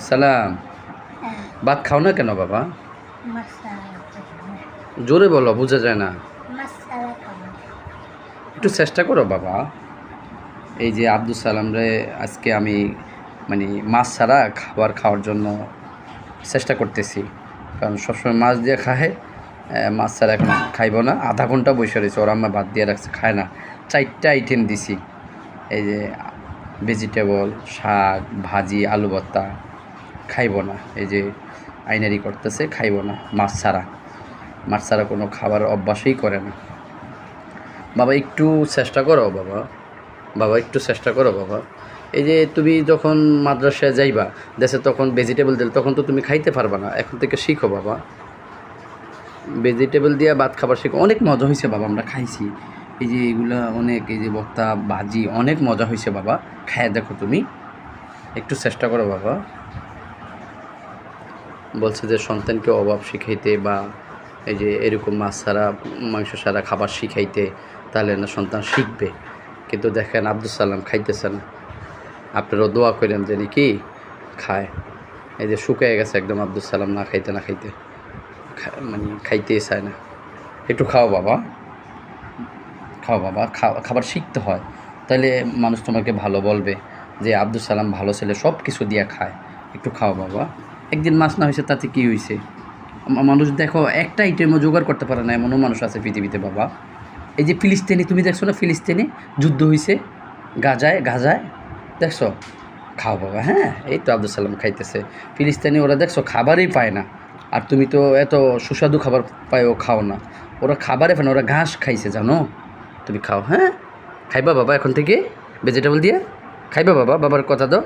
সালাম। হ্যাঁ, ভাত খাও না কেন বাবা? মাসালা খাবো না। জোরে বলো, বোঝা যায় না। মাসালা খাবো না। একটু চেষ্টা করো বাবা। এই যে আব্দুল সালাম রে আজকে আমি মানে মাছ ছাড়া খাবার খাওয়ার জন্য চেষ্টা করতেছি, কারণ সবসময় মাছ দিয়ে খায়। মাছ ছাড়া এখন খাইব না। আধা ঘন্টা বসে রয়েছে, ওর আম্মা ভাত দিয়ে রাখছে, খায় না। 4টা আইটেম দিছি, এই যে ভেজিটেবল, শাক, ভাজি, আলু ভর্তা, খাইব না। এই যে আইনারি করতেছে, খাইব না মাছ ছাড়া। মাছ ছাড়া কোনো খাবার অভ্যাসই করে না। বাবা একটু চেষ্টা করো বাবা, বাবা একটু চেষ্টা করো বাবা। এই যে তুমি যখন মাদ্রাসায় যাইবা দেশে, তখন ভেজিটেবল দিলে তখন তো তুমি খাইতে পারবা না। এখন থেকে শিখো বাবা, ভেজিটেবল দিয়ে ভাত খাবার শিখো। অনেক মজা হয়েছে বাবা, আমরা খাইছি। এই যে এগুলা অনেক, এই যে ভর্তা, ভাজি, অনেক মজা হয়েছে বাবা। খায় দেখো তুমি, একটু চেষ্টা করো বাবা। বলছে যে সন্তানকে অভাব শিখাইতে বা এই যে এরকম মাছ ছাড়া, মাংস ছাড়া খাবার শিখাইতে, তাহলে না সন্তান শিখবে। কিন্তু দেখেন আব্দুল সালাম খাইতেছে না। আপনারাও দোয়া করেন যে কি খায়। এই যে শুকিয়ে গেছে একদম আব্দুল সালাম, না খাইতে না খাইতে, মানে খাইতেই চায় না। একটু খাও বাবা, খাও বাবা, খাবার শিখতে হয়, তাহলে মানুষ তোমাকে ভালো বলবে যে আব্দুল সালাম ভালো ছেলে, সব কিছু দিয়ে খায়। একটু খাও বাবা। একদিন মাছ না হয়েছে তাতে কী হয়েছে? মানুষ দেখো একটা আইটেমও জোগাড় করতে পারে না, এমনও মানুষ আছে পৃথিবীতে বাবা। এই যে ফিলিস্তিনি, তুমি দেখছো না ফিলিস্তিনি যুদ্ধ হয়েছে গাজায়, গাজায় দেখছো? খাও বাবা, হ্যাঁ এই তো আব্দুল সালাম খাইতেছে। ফিলিস্তিনি ওরা দেখছো খাবারই পায় না, আর তুমি তো এত সুস্বাদু খাবার পায়ও খাও না। ওরা খাবারে পায় না, ওরা ঘাস খাইছে জানো। তুমি খাও, হ্যাঁ খাইবা বাবা এখন থেকে ভেজিটেবল দিয়ে খাইবা বাবা, বাবার কথা দাও।